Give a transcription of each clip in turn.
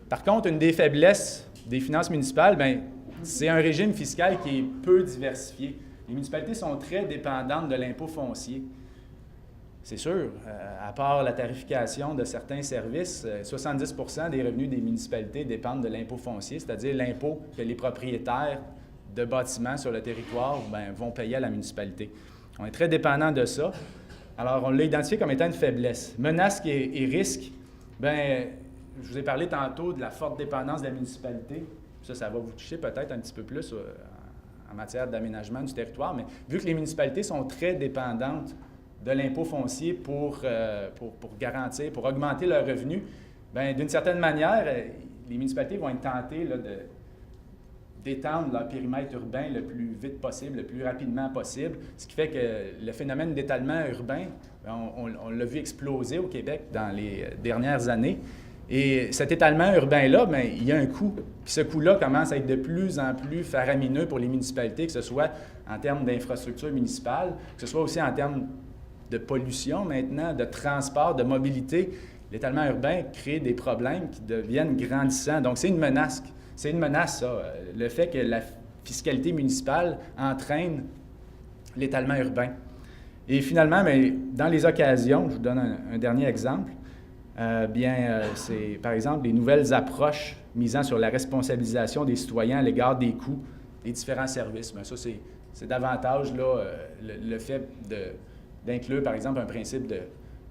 Par contre, une des faiblesses des finances municipales, bien, c'est un régime fiscal qui est peu diversifié. Les municipalités sont très dépendantes de l'impôt foncier. C'est sûr, à part la tarification de certains services, 70 des revenus des municipalités dépendent de l'impôt foncier, c'est-à-dire l'impôt que les propriétaires de bâtiments sur le territoire vont payer à la municipalité. On est très dépendant de ça. Alors, on l'a identifié comme étant une faiblesse. Menaces et risques, bien, je vous ai parlé tantôt de la forte dépendance de la municipalité. Ça va vous toucher peut-être un petit peu plus en matière d'aménagement du territoire, mais vu que les municipalités sont très dépendantes de l'impôt foncier pour garantir, pour augmenter leurs revenus, bien, d'une certaine manière, les municipalités vont être tentées là, d'étendre leur périmètre urbain le plus vite possible, le plus rapidement possible, ce qui fait que le phénomène d'étalement urbain, on l'a vu exploser au Québec dans les dernières années. Et cet étalement urbain-là, bien, il y a un coût. Puis ce coût-là commence à être de plus en plus faramineux pour les municipalités, que ce soit en termes d'infrastructures municipales, que ce soit aussi en termes de pollution maintenant, de transport, de mobilité. L'étalement urbain crée des problèmes qui deviennent grandissants. Donc, c'est une menace. C'est une menace, ça. Le fait que la fiscalité municipale entraîne l'étalement urbain. Et finalement, bien, dans les occasions, je vous donne un dernier exemple, c'est, par exemple, les nouvelles approches misant sur la responsabilisation des citoyens à l'égard des coûts des différents services. Bien, ça, c'est davantage là, le fait d'inclure, par exemple, un principe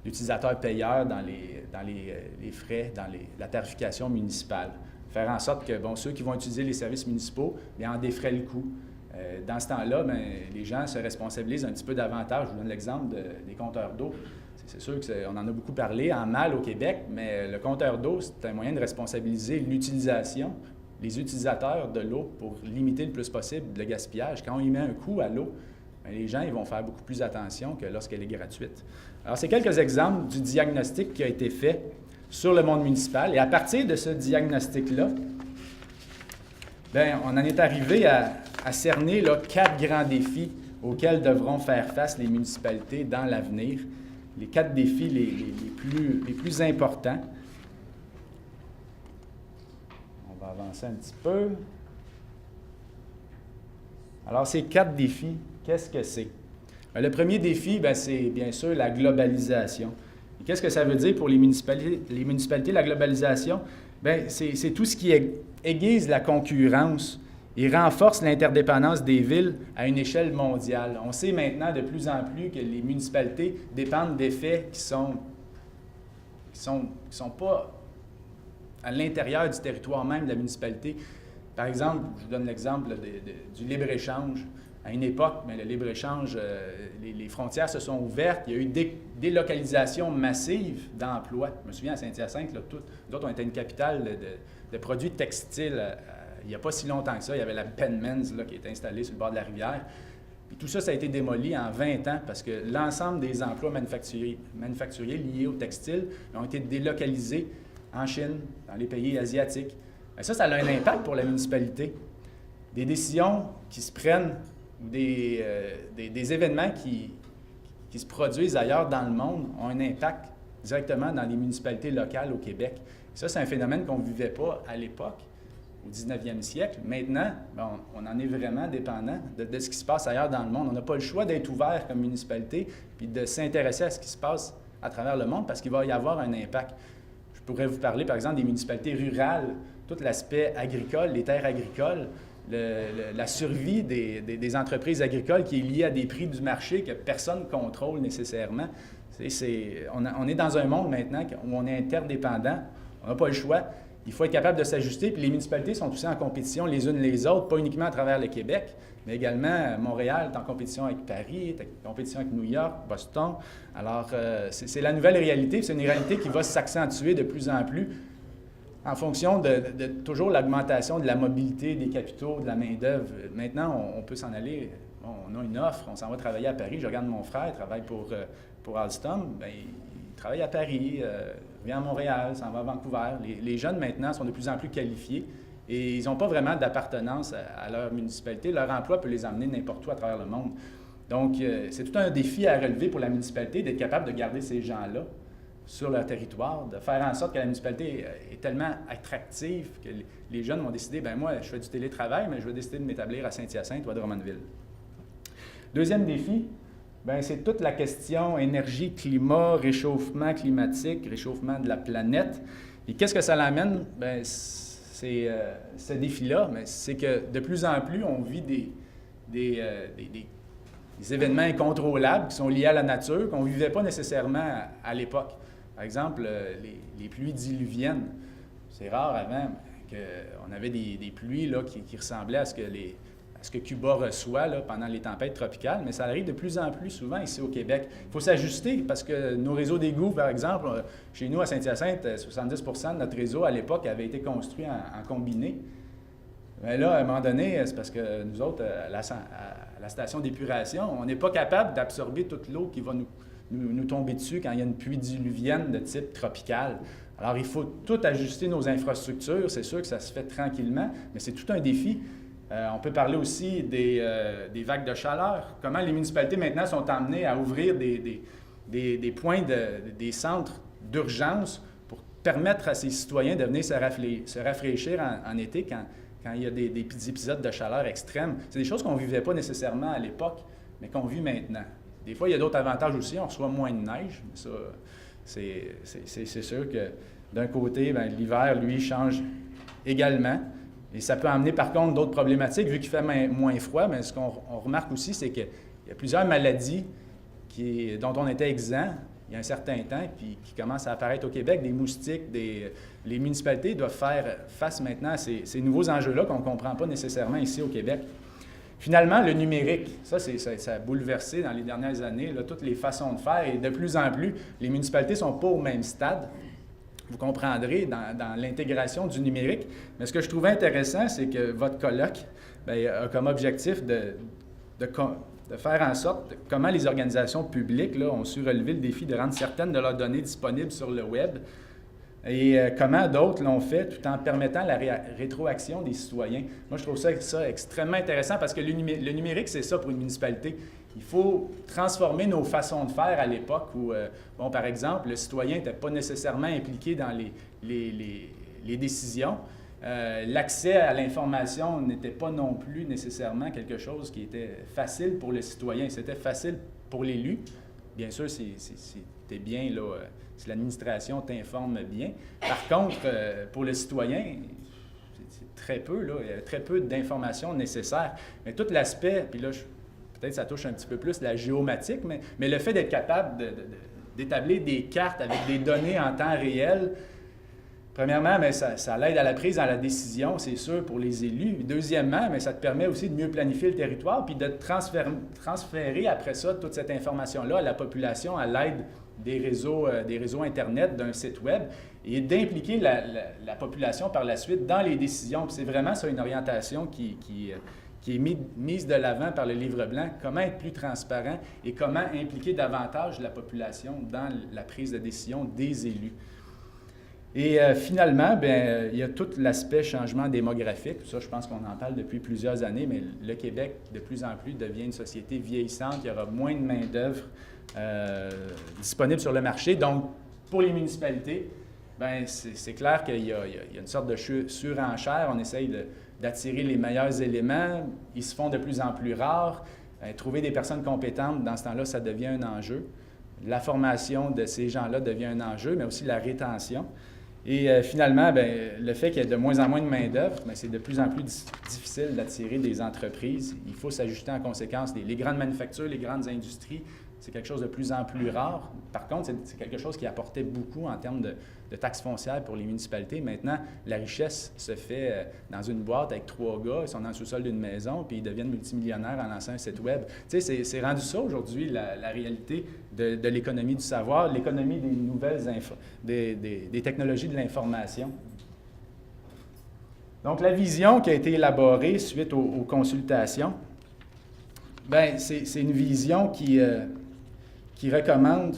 d'utilisateur-payeur dans les frais, dans la tarification municipale. Faire en sorte que ceux qui vont utiliser les services municipaux bien, en défraient le coût. Dans ce temps-là, bien, les gens se responsabilisent un petit peu davantage. Je vous donne l'exemple des compteurs d'eau. C'est sûr qu'on en a beaucoup parlé en mal au Québec, mais le compteur d'eau, c'est un moyen de responsabiliser l'utilisation, les utilisateurs de l'eau pour limiter le plus possible le gaspillage. Quand on y met un coût à l'eau, bien, les gens ils vont faire beaucoup plus attention que lorsqu'elle est gratuite. Alors, c'est quelques exemples du diagnostic qui a été fait sur le monde municipal. Et à partir de ce diagnostic-là, bien, on en est arrivé à cerner là, 4 grands défis auxquels devront faire face les municipalités dans l'avenir. Les 4 défis les plus importants. On va avancer un petit peu. Alors, ces 4 défis, qu'est-ce que c'est? Bien, le premier défi, bien, c'est bien sûr la globalisation. Et qu'est-ce que ça veut dire pour les municipalités, la globalisation? Bien, c'est tout ce qui aiguise la concurrence et renforce l'interdépendance des villes à une échelle mondiale. On sait maintenant de plus en plus que les municipalités dépendent d'effets qui sont pas à l'intérieur du territoire même de la municipalité. Par exemple, je vous donne l'exemple du libre-échange. À une époque, bien, le libre-échange, les frontières se sont ouvertes. Il y a eu des délocalisations massives d'emplois. Je me souviens, à Saint-Hyacinthe, nous autres, on était une capitale de produits textiles. Il n'y a pas si longtemps que ça, il y avait la Penmans qui était installée sur le bord de la rivière. Puis tout ça, ça a été démoli en 20 ans parce que l'ensemble des emplois manufacturiers liés au textile ont été délocalisés en Chine, dans les pays asiatiques. Et ça a un impact pour la municipalité. Des décisions qui se prennent, des événements qui se produisent ailleurs dans le monde ont un impact directement dans les municipalités locales au Québec. Et ça, c'est un phénomène qu'on ne vivait pas à l'époque, au 19e siècle. Maintenant, on en est vraiment dépendant de ce qui se passe ailleurs dans le monde. On n'a pas le choix d'être ouvert comme municipalité puis de s'intéresser à ce qui se passe à travers le monde parce qu'il va y avoir un impact. Je pourrais vous parler, par exemple, des municipalités rurales, tout l'aspect agricole, les terres agricoles, la survie des entreprises agricoles qui est liée à des prix du marché que personne ne contrôle nécessairement. On est dans un monde maintenant où on est interdépendant, on n'a pas le choix. Il faut être capable de s'ajuster, puis les municipalités sont aussi en compétition les unes les autres, pas uniquement à travers le Québec, mais également Montréal est en compétition avec Paris, est en compétition avec New York, Boston. Alors, c'est la nouvelle réalité, c'est une réalité qui va s'accentuer de plus en plus en fonction de toujours l'augmentation de la mobilité des capitaux, de la main-d'œuvre. Maintenant, on peut s'en aller, on a une offre, on s'en va travailler à Paris. Je regarde mon frère, il travaille pour Alstom, bien, il travaille à Paris, vient à Montréal, s'en va à Vancouver. Les jeunes, maintenant, sont de plus en plus qualifiés et ils n'ont pas vraiment d'appartenance à leur municipalité. Leur emploi peut les emmener n'importe où à travers le monde. Donc, c'est tout un défi à relever pour la municipalité d'être capable de garder ces gens-là sur leur territoire, de faire en sorte que la municipalité est tellement attractive que les jeunes vont décider, ben moi, je fais du télétravail, mais je vais décider de m'établir à Saint-Hyacinthe ou à Drummondville. Deuxième défi, ben, c'est toute la question énergie, climat, réchauffement climatique, réchauffement de la planète. Et qu'est-ce que ça l'amène? Ben, c'est ce défi-là, c'est que de plus en plus, on vit des événements incontrôlables qui sont liés à la nature qu'on ne vivait pas nécessairement à l'époque. Par exemple, les pluies diluviennes. C'est rare avant qu'on avait des pluies là, qui ressemblaient à ce que Cuba reçoit là, pendant les tempêtes tropicales, mais ça arrive de plus en plus souvent ici au Québec. Il faut s'ajuster parce que nos réseaux d'égouts, par exemple, chez nous à Saint-Hyacinthe, 70% de notre réseau à l'époque avait été construit en combiné. Mais là, à un moment donné, c'est parce que nous autres, à la station d'épuration, on n'est pas capable d'absorber toute l'eau qui va nous tomber dessus quand il y a une pluie diluvienne de type tropical. Alors, il faut tout ajuster nos infrastructures. C'est sûr que ça se fait tranquillement, mais c'est tout un défi. On peut parler aussi des vagues de chaleur. Comment les municipalités maintenant sont amenées à ouvrir des points, des centres d'urgence pour permettre à ces citoyens de venir se rafraîchir en été quand il y a des épisodes de chaleur extrême. C'est des choses qu'on ne vivait pas nécessairement à l'époque, mais qu'on vit maintenant. Des fois, il y a d'autres avantages aussi. On reçoit moins de neige, mais ça, c'est sûr que d'un côté, bien, l'hiver, lui, change également. Et ça peut amener, par contre, d'autres problématiques, vu qu'il fait moins froid. Mais ce qu'on remarque aussi, c'est qu'il y a plusieurs maladies dont on était exempt il y a un certain temps, puis qui commencent à apparaître au Québec, des moustiques, les municipalités doivent faire face maintenant à ces nouveaux enjeux-là qu'on ne comprend pas nécessairement ici au Québec. Finalement, le numérique, ça a bouleversé dans les dernières années là, toutes les façons de faire, et de plus en plus, les municipalités ne sont pas au même stade. Vous comprendrez dans l'intégration du numérique. Mais ce que je trouvais intéressant, c'est que votre colloque a comme objectif de faire en sorte comment les organisations publiques là, ont su relever le défi de rendre certaines de leurs données disponibles sur le web et comment d'autres l'ont fait tout en permettant la rétroaction des citoyens. Moi, je trouve ça extrêmement intéressant parce que le numérique, c'est ça pour une municipalité. Il faut transformer nos façons de faire à l'époque où, par exemple, le citoyen n'était pas nécessairement impliqué dans les décisions. L'accès à l'information n'était pas non plus nécessairement quelque chose qui était facile pour le citoyen. C'était facile pour l'élu. Bien sûr, c'était bien, là, si l'administration t'informe bien. Par contre, pour le citoyen, c'est très peu, là, il y a très peu d'informations nécessaires. Mais tout l'aspect, puis là, peut-être ça touche un petit peu plus la géomatique, mais le fait d'être capable d'établir des cartes avec des données en temps réel, premièrement, mais ça l'aide à la prise dans la décision, c'est sûr, pour les élus. Deuxièmement, mais ça te permet aussi de mieux planifier le territoire puis de transférer après ça toute cette information-là à la population à l'aide des réseaux Internet, d'un site Web, et d'impliquer la population par la suite dans les décisions. Puis c'est vraiment ça une orientation qui est mise de l'avant par le Livre blanc, comment être plus transparent et comment impliquer davantage la population dans la prise de décision des élus. Et finalement, il y a tout l'aspect changement démographique. Ça, je pense qu'on en parle depuis plusieurs années, mais le Québec, de plus en plus, devient une société vieillissante. Il y aura moins de main-d'œuvre disponible sur le marché. Donc, pour les municipalités, c'est clair qu'il y a une sorte de surenchère. On essaye d'attirer les meilleurs éléments. Ils se font de plus en plus rares. Trouver des personnes compétentes, dans ce temps-là, ça devient un enjeu. La formation de ces gens-là devient un enjeu, mais aussi la rétention. Et finalement, le fait qu'il y ait de moins en moins de main-d'œuvre, c'est de plus en plus difficile d'attirer des entreprises. Il faut s'ajuster en conséquence. Les grandes manufactures, les grandes industries, c'est quelque chose de plus en plus rare. Par contre, c'est quelque chose qui apportait beaucoup en termes de taxes foncières pour les municipalités. Maintenant, la richesse se fait dans une boîte avec 3 gars, ils sont dans le sous-sol d'une maison, puis ils deviennent multimillionnaires en lançant un site Web. Tu sais, c'est rendu ça aujourd'hui, la réalité de l'économie du savoir, l'économie des nouvelles des technologies de l'information. Donc, la vision qui a été élaborée suite aux consultations, c'est une vision qui recommande...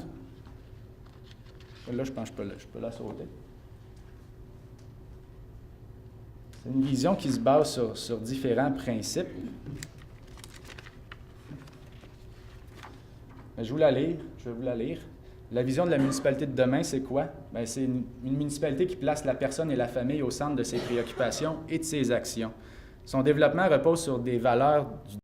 Là, je pense que je peux la sauter. C'est une vision qui se base sur différents principes. Je vais vous la lire. La vision de la municipalité de demain, c'est quoi? Bien, c'est une municipalité qui place la personne et la famille au centre de ses préoccupations et de ses actions. Son développement repose sur des valeurs du